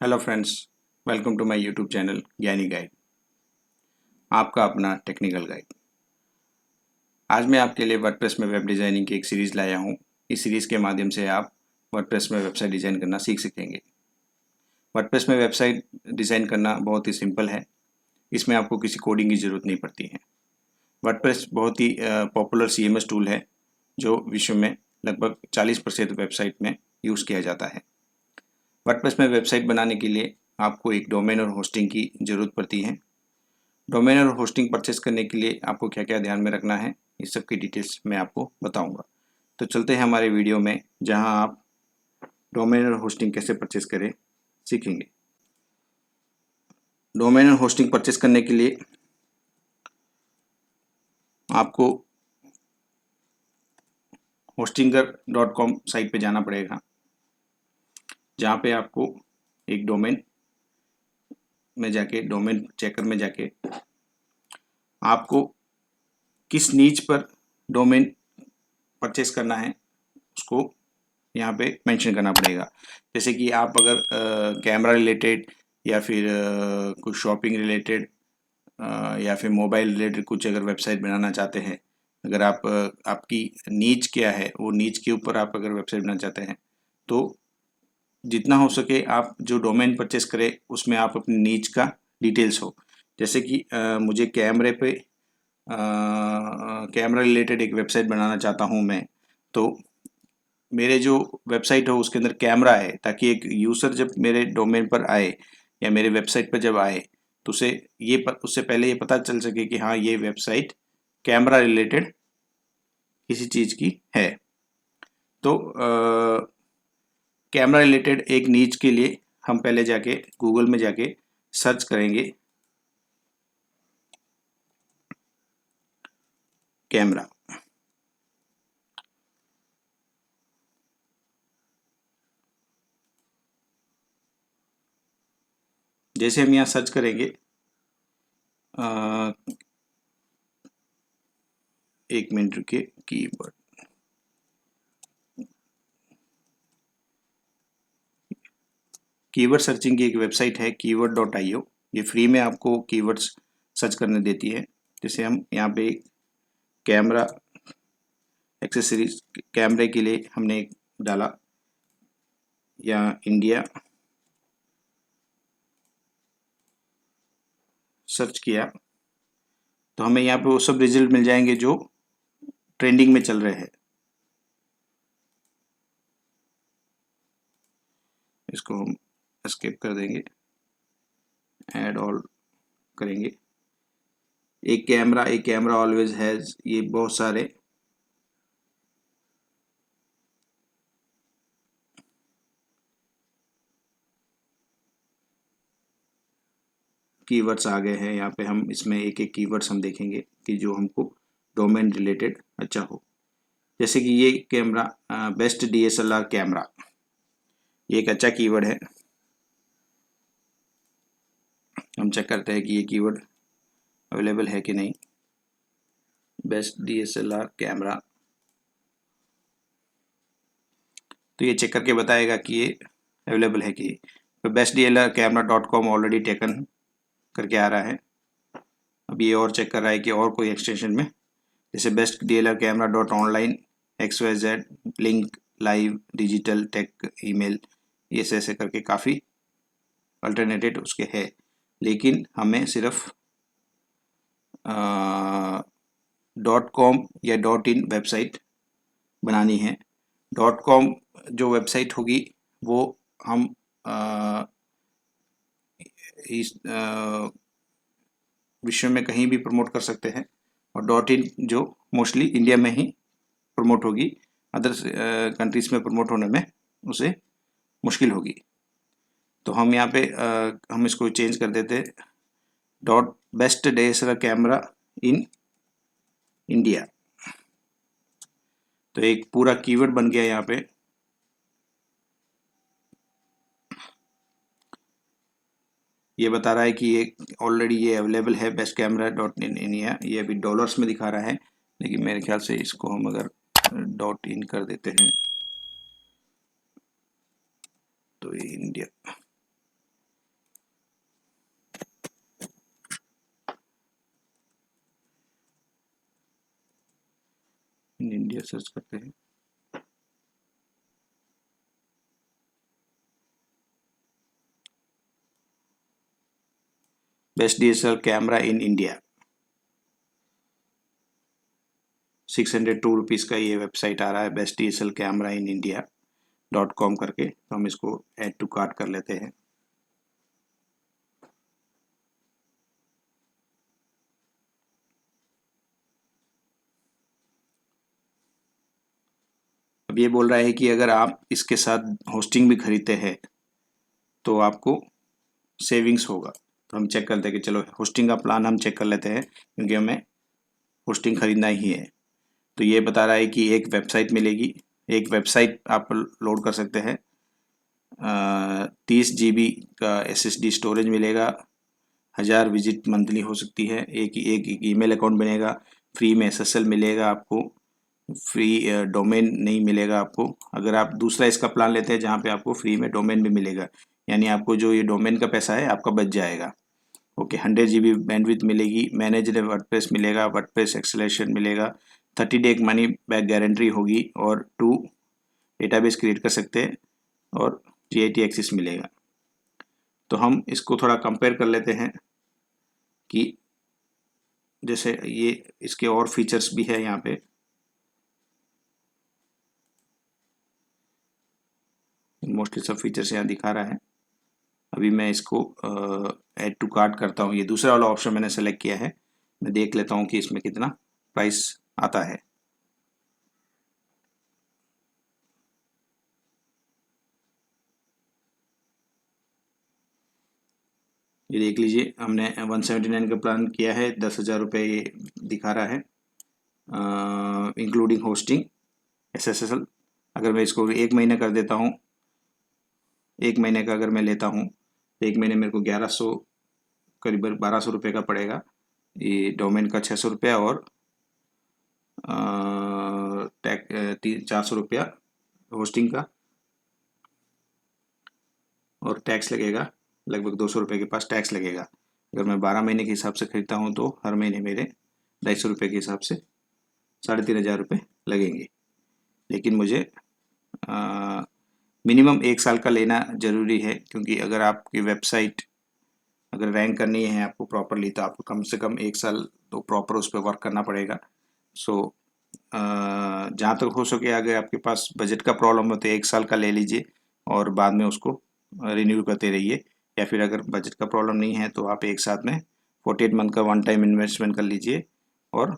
Hello friends, welcome to my YouTube channel Gyani guide, आपका अपना technical guide. आज मैं आपके लिए वर्डप्रेस में वेब डिज़ाइनिंग की एक सीरीज़ लाया हूँ। इस सीरीज़ के माध्यम से आप वर्डप्रेस में वेबसाइट डिज़ाइन करना सीख सकेंगे। वर्डप्रेस में वेबसाइट डिज़ाइन करना बहुत ही सिंपल है। इसमें आपको किसी कोडिंग की ज़रूरत नहीं पड़ती है। वर्डप्रेस बहुत ही पॉपुलर CMS टूल है जो विश्व में लगभग 40% वेबसाइट में यूज़ किया जाता है। वर्डप्रेस में वेबसाइट बनाने के लिए आपको एक डोमेन और होस्टिंग की ज़रूरत पड़ती है। डोमेन और होस्टिंग परचेस करने के लिए आपको क्या क्या ध्यान में रखना है, इस सब की डिटेल्स मैं आपको बताऊंगा। तो चलते हैं हमारे वीडियो में, जहां आप डोमेन और होस्टिंग कैसे परचेस करें सीखेंगे। डोमेन और होस्टिंग परचेस करने के लिए आपको hostinger.com साइट पे जाना पड़ेगा, जहां पे आपको एक डोमेन चेकर में जाके आपको किस नीच पर डोमेन परचेस करना है उसको यहाँ पे मेंशन करना पड़ेगा। जैसे कि आप अगर कैमरा रिलेटेड या फिर कुछ शॉपिंग रिलेटेड या फिर मोबाइल रिलेटेड कुछ अगर वेबसाइट बनाना चाहते हैं, अगर आप आपकी नीच क्या है वो नीच के ऊपर आप अगर वेबसाइट बनाना चाहते हैं, तो जितना हो सके आप जो डोमेन परचेस करें उसमें आप अपनी नीच का डिटेल्स हो। जैसे कि मुझे कैमरा रिलेटेड एक वेबसाइट बनाना चाहता हूँ मैं, तो मेरे जो वेबसाइट हो उसके अंदर कैमरा है, ताकि एक यूज़र जब मेरे डोमेन पर आए या मेरे वेबसाइट पर जब आए तो उससे पहले ये पता चल सके कि हाँ, ये वेबसाइट कैमरा रिलेटेड किसी चीज़ की है। तो कैमरा रिलेटेड एक नीच के लिए हम पहले जाके गूगल में जाके सर्च करेंगे कैमरा। जैसे हम यहाँ सर्च करेंगे, एक मिनट रुकिए। कीवर्ड सर्चिंग की एक वेबसाइट है keyword.io। ये फ्री में आपको कीवर्ड्स सर्च करने देती है। जैसे हम यहाँ पे कैमरा एक्सेसरीज, कैमरे के लिए हमने एक डाला या इंडिया, सर्च किया तो हमें यहाँ पे वो सब रिजल्ट मिल जाएंगे जो ट्रेंडिंग में चल रहे हैं। इसको हम एस्केप कर देंगे, ऐड ऑल करेंगे। एक कैमरा ऑलवेज हैज, ये बहुत सारे कीवर्ड्स आ गए हैं। यहाँ पे हम इसमें एक एक कीवर्ड्स हम देखेंगे कि जो हमको डोमेन रिलेटेड अच्छा हो। जैसे कि ये कैमरा, बेस्ट DSLR कैमरा, ये एक अच्छा कीवर्ड है। हम चेक करते हैं कि ये कीवर्ड अवेलेबल है कि नहीं। बेस्ट DSLR कैमरा, तो ये चेक करके बताएगा कि ये अवेलेबल है कि। तो bestdslrcamera.com ऑलरेडी टेकन करके आ रहा है। अब ये और चेक कर रहा है कि और कोई एक्सटेंशन में, जैसे bestdslrcamera.online XYZ link live digital tech email, ये ऐसे करके काफ़ी अल्टरनेटेड उसके है। लेकिन हमें सिर्फ .com या .in वेबसाइट बनानी है। .com जो वेबसाइट होगी वो हम इस विश्व में कहीं भी प्रमोट कर सकते हैं, और .in जो मोस्टली इंडिया में ही प्रमोट होगी, अदर कंट्रीज में प्रमोट होने में उसे मुश्किल होगी। तो हम यहाँ पे हम इसको चेंज कर देते best DSLR camera in India. तो एक पूरा कीवर्ड बन गया यहाँ पे। ये बता रहा है कि ये ऑलरेडी ये अवेलेबल है bestcamera.in इंडिया। ये अभी डॉलर्स में दिखा रहा है, लेकिन मेरे ख्याल से इसको हम अगर .in कर देते हैं तो ये इंडिया, इन इंडिया सर्च करते हैं। Best DSLR camera in India, 602 rupees का ये वेबसाइट आ रहा है, best DSLR camera in India .com करके। तो हम इसको ऐड टू कार्ट कर लेते हैं। अब ये बोल रहा है कि अगर आप इसके साथ होस्टिंग भी खरीदते हैं तो आपको सेविंग्स होगा। तो हम चेक करते हैं कि चलो होस्टिंग का प्लान हम चेक कर लेते हैं, क्योंकि हमें होस्टिंग खरीदना ही है। तो ये बता रहा है कि एक वेबसाइट मिलेगी, एक वेबसाइट आप लोड कर सकते हैं, 30 GB का SSD स्टोरेज मिलेगा, 1000 विजिट मंथली हो सकती है, एक ईमेल अकाउंट बनेगा, फ्री में SSL मिलेगा आपको, फ्री डोमेन नहीं मिलेगा आपको। अगर आप दूसरा इसका प्लान लेते हैं जहाँ पे आपको फ्री में डोमेन भी मिलेगा, यानी आपको जो ये डोमेन का पैसा है आपका बच जाएगा। ओके, 100 GB बैंडविड्थ मिलेगी, मैनेज्ड वर्डप्रेस मिलेगा, वर्डप्रेस एक्सेलेरेशन मिलेगा, 30 डे मनी बैक गारंटी होगी, और 2 डेटाबेस क्रिएट कर सकते हैं, और GIT एक्सेस मिलेगा। तो हम इसको थोड़ा कंपेयर कर लेते हैं कि जैसे ये इसके और फीचर्स भी है यहाँ पे। मोस्टली सब फीचर्स यहाँ दिखा रहा है। अभी मैं इसको ऐड टू कार्ट करता हूँ। ये दूसरा वाला ऑप्शन मैंने सेलेक्ट किया है। मैं देख लेता हूँ कि इसमें कितना प्राइस आता है। ये देख लीजिए, हमने 179 का प्लान किया है, 10,000 रुपये ये दिखा रहा है, इंक्लूडिंग होस्टिंग SSL। अगर मैं इसको 1 महीने कर देता हूँ, 1 महीने का अगर मैं लेता हूँ तो 1 महीने मेरे को 1100, करीबन 1200 रुपये का पड़ेगा। ये डोमेन का 600 रुपया, और टैक 400 रुपया होस्टिंग का, और टैक्स लगेगा लगभग 200 रुपये के पास टैक्स लगेगा। अगर मैं 12 महीने के हिसाब से खरीदता हूँ तो हर महीने मेरे 250 रुपये के हिसाब से 3,500 रुपये लगेंगे। लेकिन मुझे मिनिमम 1 साल का लेना ज़रूरी है, क्योंकि अगर आपकी वेबसाइट अगर रैंक करनी है आपको प्रॉपरली, तो आपको कम से कम 1 साल तो प्रॉपर उस पर वर्क करना पड़ेगा। सो जहाँ तक हो सके, अगर आपके पास बजट का प्रॉब्लम हो तो 1 साल का ले लीजिए और बाद में उसको रिन्यू करते रहिए। या फिर अगर बजट का प्रॉब्लम नहीं है तो आप एक साथ में 48 मंथ का वन टाइम इन्वेस्टमेंट कर लीजिए, और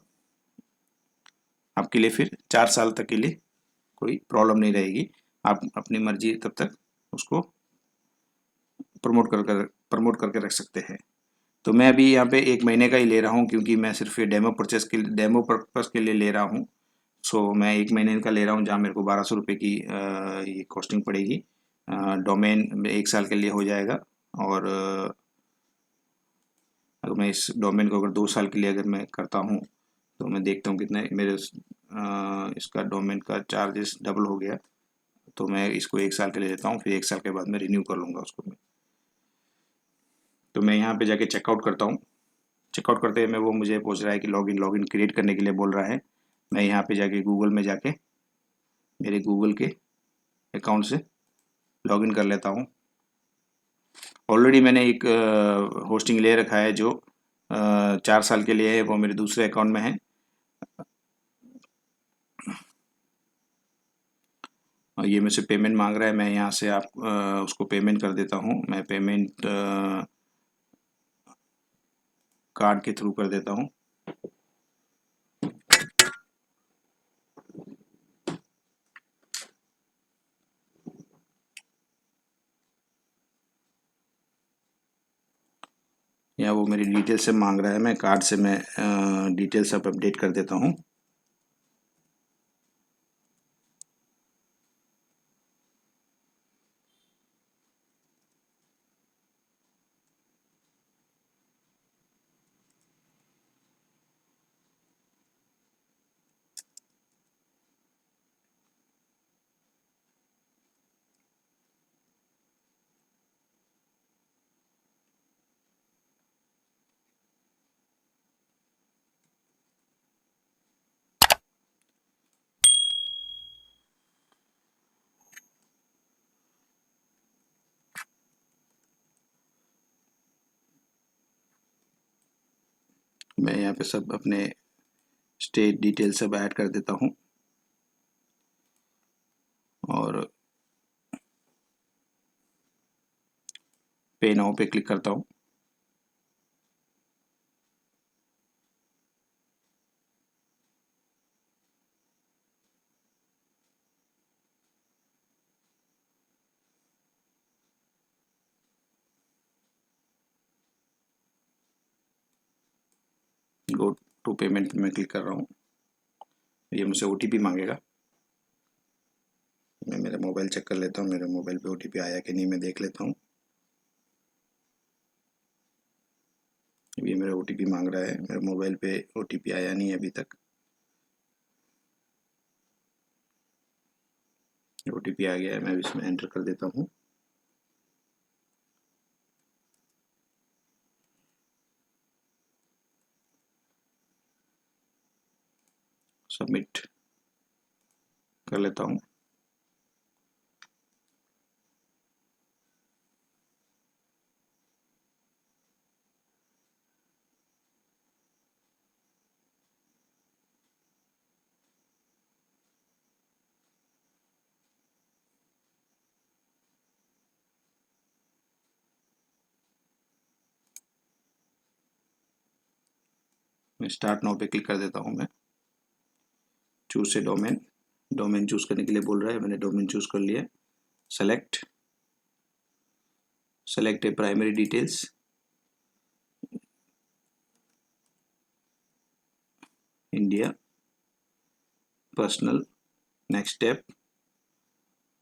आपके लिए फिर 4 साल तक के लिए कोई प्रॉब्लम नहीं रहेगी। आप अपनी मर्जी तब तक उसको प्रमोट करके रख सकते हैं। तो मैं अभी यहाँ पे 1 महीने का ही ले रहा हूँ, क्योंकि मैं सिर्फ ये डेमो पर्पज़ के लिए ले रहा हूँ। सो मैं 1 महीने का ले रहा हूँ, जहाँ मेरे को 1200 रुपये की ये कॉस्टिंग पड़ेगी। डोमेन 1 साल के लिए हो जाएगा, और अगर मैं इस डोमेन को अगर 2 साल के लिए अगर मैं करता हूँ तो मैं देखता हूँ कितने मेरे इसका डोमेन का चार्जेस डबल हो गया। तो मैं इसको 1 साल के लिए लेता हूँ, फिर 1 साल के बाद मैं रिन्यू कर लूँगा उसको मैं। तो मैं यहाँ पे जाके चेकआउट करता हूँ। चेकआउट करते हुए मैं वो मुझे पूछ रहा है कि लॉगिन क्रिएट करने के लिए बोल रहा है। मैं यहाँ पे जाके गूगल में जाके मेरे गूगल के अकाउंट से लॉगिन कर लेता हूँ। ऑलरेडी मैंने एक होस्टिंग ले रखा है जो 4 साल के लिए है, वो मेरे दूसरे अकाउंट में है। और ये मुझसे पेमेंट मांग रहा है, मैं यहाँ से आप उसको पेमेंट कर देता हूँ। मैं पेमेंट कार्ड के थ्रू कर देता हूँ। या वो मेरी डिटेल से मांग रहा है, मैं कार्ड से मैं डिटेल सब अपडेट कर देता हूँ। मैं यहाँ पे सब अपने स्टेट डिटेल सब ऐड कर देता हूँ और पे नाउ पे क्लिक करता हूँ। गो टू पेमेंट पे मैं क्लिक कर रहा हूँ। ये मुझसे OTP मांगेगा। मैं मेरा मोबाइल चेक कर लेता हूँ, मेरे मोबाइल पे OTP आया कि नहीं मैं देख लेता हूँ। ये मेरा OTP मांग रहा है, मेरे मोबाइल पे OTP आया नहीं अभी तक। OTP आ गया है, मैं इसमें एंटर कर देता हूँ। सबमिट कर लेता हूँ। मैं स्टार्ट नाउ पे क्लिक कर देता हूँ। मैं चूज से डोमेन चूज करने के लिए बोल रहा है, मैंने डोमेन चूज कर लिया। Select a primary details, India, personal, next step,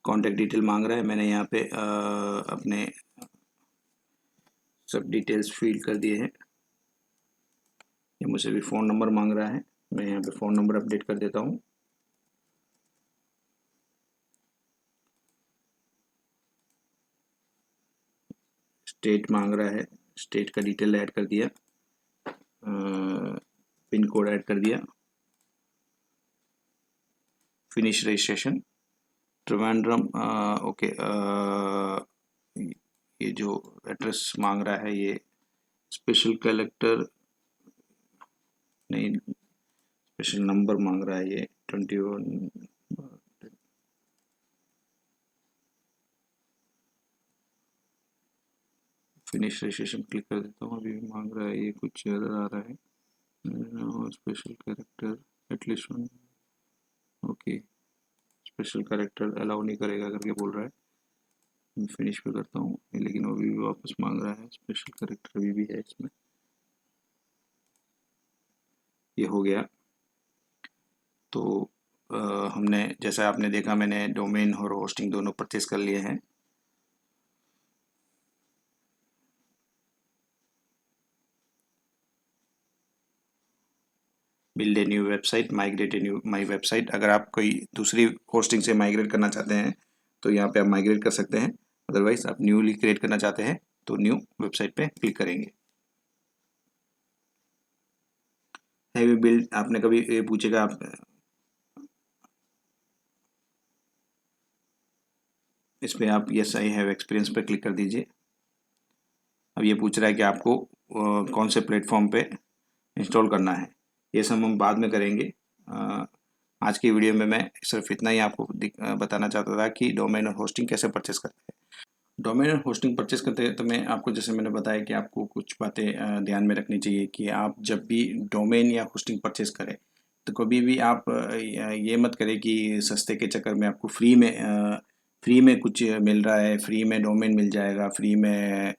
contact detail मांग रहा है। मैंने यहाँ पे अपने सब डिटेल्स फिल कर दिए हैं। ये मुझसे भी फ़ोन नंबर मांग रहा है, मैं यहाँ पे फ़ोन नंबर अपडेट कर देता हूँ। स्टेट मांग रहा है, स्टेट का डिटेल ऐड कर दिया। पिन कोड ऐड कर दिया। Finish registration, Trivandrum. ओके, ये जो एड्रेस मांग रहा है ये स्पेशल कलेक्टर नहीं, स्पेशल नंबर मांग रहा है ये 21। फिनिश रजिस्ट्रेशन क्लिक कर देता हूँ। अभी मांग रहा है ये, कुछ एरर आ रहा है। Special character at least one, okay, special character allow नहीं करेगा करके बोल रहा है। मैं फिनिश पे करता हूँ, लेकिन वो भी वापस मांग रहा है। स्पेशल कैरेक्टर अभी भी है इसमें। ये हो गया। तो हमने, जैसा आपने देखा, मैंने डोमेन और होस्टिंग दोनों परचेस कर लिए हैं। Build a new website, migrate a knew my website. अगर आप कोई दूसरी होस्टिंग से माइग्रेट करना चाहते हैं तो यहाँ पे आप माइग्रेट कर सकते हैं। अदरवाइज आप न्यूली क्रिएट करना चाहते हैं तो न्यू वेबसाइट पे क्लिक करेंगे। हैव यू बिल्ड, आपने कभी ये पूछेगा आप, इस पे आप यस आई हैव एक्सपीरियंस पे क्लिक कर दीजिए। अब ये पूछ रहा है कि आपको कौन से प्लेटफॉर्म पे इंस्टॉल करना है। ये सब हम बाद में करेंगे। आज की वीडियो में मैं सिर्फ इतना ही आपको बताना चाहता था कि डोमेन और होस्टिंग कैसे परचेस करते हैं। डोमेन और होस्टिंग परचेस करते हैं तो मैं आपको, जैसे मैंने बताया कि आपको कुछ बातें ध्यान में रखनी चाहिए कि आप जब भी डोमेन या होस्टिंग परचेस करें तो कभी भी आप ये मत करें कि सस्ते के चक्कर में आपको फ्री में कुछ मिल रहा है, फ्री में डोमेन मिल जाएगा, फ्री में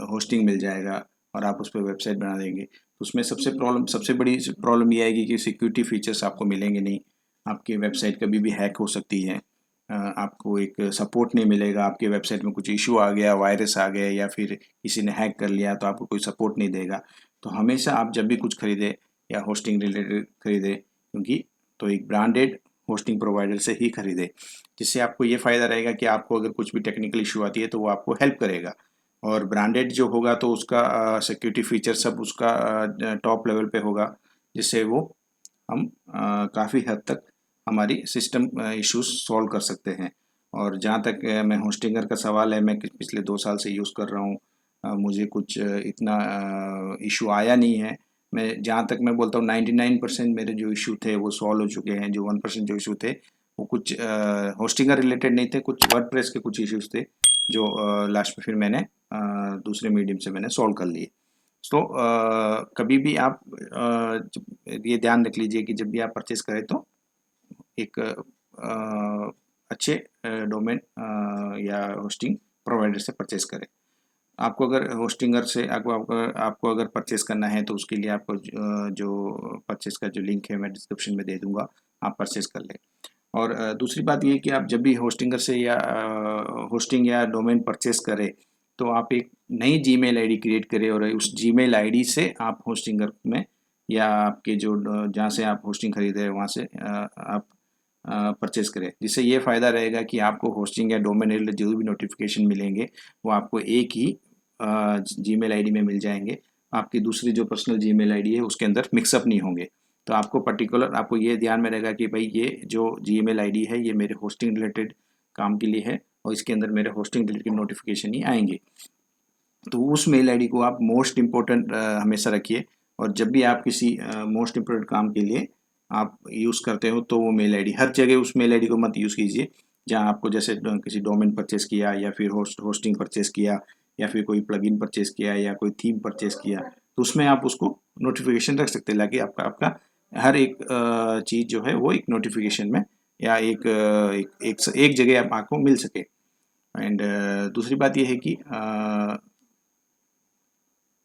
होस्टिंग मिल जाएगा और आप उस पर वेबसाइट बना देंगे। तो उसमें सबसे बड़ी प्रॉब्लम ये आएगी कि सिक्योरिटी फीचर्स आपको मिलेंगे नहीं। आपकी वेबसाइट कभी भी हैक हो सकती है। आपको एक सपोर्ट नहीं मिलेगा। आपके वेबसाइट में कुछ इशू आ गया, वायरस आ गया या फिर किसी ने हैक कर लिया तो आपको कोई सपोर्ट नहीं देगा। तो हमेशा आप जब भी कुछ खरीदें या होस्टिंग रिलेटेड खरीदें, क्योंकि तो एक ब्रांडेड होस्टिंग प्रोवाइडर से ही खरीदें, जिससे आपको ये फ़ायदा रहेगा कि आपको अगर कुछ भी टेक्निकल इशू आती है तो वो आपको हेल्प करेगा। और ब्रांडेड जो होगा तो उसका सिक्योरिटी फीचर सब उसका टॉप लेवल पे होगा, जिससे वो हम काफ़ी हद तक हमारी सिस्टम इश्यूज सॉल्व कर सकते हैं। और जहाँ तक मैं होस्टिंगर का सवाल है, मैं पिछले 2 साल से यूज़ कर रहा हूँ। मुझे कुछ इतना इशू आया नहीं है। मैं जहाँ तक मैं बोलता हूँ 99% मेरे जो इशू थे वो सॉल्व हो चुके हैं। जो 1% जो इशू थे वो कुछ होस्टिंग रिलेटेड नहीं थे, कुछ वर्डप्रेस के कुछ इश्यूज थे जो लास्ट में फिर मैंने दूसरे मीडियम से मैंने सॉल्व कर लिए। तो कभी भी आप ये ध्यान रख लीजिए कि जब भी आप परचेज करें तो एक अच्छे डोमेन या होस्टिंग प्रोवाइडर से परचेज करें। आपको अगर होस्टिंगर से आपको अगर परचेस करना है तो उसके लिए आपको जो परचेस का जो लिंक है मैं डिस्क्रिप्शन में दे दूंगा, आप परचेस कर लें। और दूसरी बात ये कि आप जब भी होस्टिंगर से या होस्टिंग या डोमेन परचेस करें तो आप एक नई जीमेल आईडी क्रिएट करें और उस जीमेल आईडी से आप होस्टिंगर में या आपके जो जहाँ से आप होस्टिंग खरीदे हैं वहाँ से आप परचेस करें। जिससे ये फ़ायदा रहेगा कि आपको होस्टिंग या डोमेन रिलेटेड जो भी नोटिफिकेशन मिलेंगे वो आपको एक ही जीमेल आईडी में मिल जाएंगे। आपकी दूसरी जो पर्सनल जीमेल आईडी है उसके अंदर मिक्सअप नहीं होंगे। तो आपको पर्टिकुलर आपको ये ध्यान में रहेगा कि भाई ये जो जीमेल आईडी है ये मेरे होस्टिंग रिलेटेड काम के लिए है और इसके अंदर मेरे होस्टिंग रिलेटेड नोटिफिकेशन ही आएंगे। तो उस मेल आईडी को आप मोस्ट इम्पोर्टेंट हमेशा रखिए और जब भी आप किसी मोस्ट इम्पोर्टेंट काम के लिए आप यूज़ करते हो तो वो मेल आईडी हर जगह उस मेल आईडी को मत यूज़ कीजिए। जहाँ आपको जैसे किसी डोमेन परचेस किया या फिर होस्टिंग परचेस किया या फिर कोई प्लगइन परचेस किया या कोई थीम परचेस किया तो उसमें आप उसको नोटिफिकेशन रख सकते हैं ताकि आपका आपका हर एक चीज़ जो है वो एक नोटिफिकेशन में या एक जगह आपको मिल सके। एंड दूसरी बात ये है कि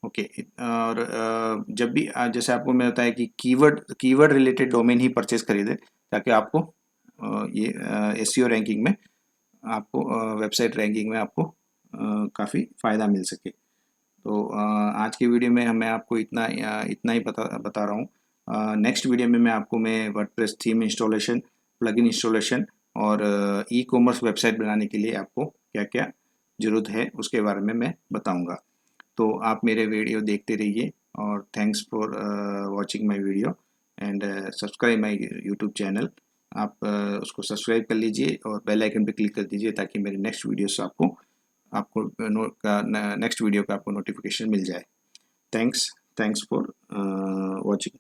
ओके और जब भी जैसे आपको मैं बताया कि कीवर्ड रिलेटेड डोमेन ही परचेस खरीदें ताकि आपको ये एसईओ रैंकिंग में आपको वेबसाइट रैंकिंग में आपको काफ़ी फ़ायदा मिल सके। तो आज की वीडियो में मैं आपको इतना ही बता रहा हूँ। नेक्स्ट वीडियो में मैं WordPress theme installation, plugin installation और ई कॉमर्स वेबसाइट बनाने के लिए आपको क्या क्या ज़रूरत है उसके बारे में मैं बताऊँगा। तो आप मेरे वीडियो देखते रहिए और thanks for watching my video and subscribe my YouTube channel. आप उसको सब्सक्राइब कर लीजिए और बेल आइकन पे क्लिक कर दीजिए ताकि मेरे नेक्स्ट वीडियो से आपको नेक्स्ट वीडियो का आपको नोटिफिकेशन मिल जाए। Thanks for watching.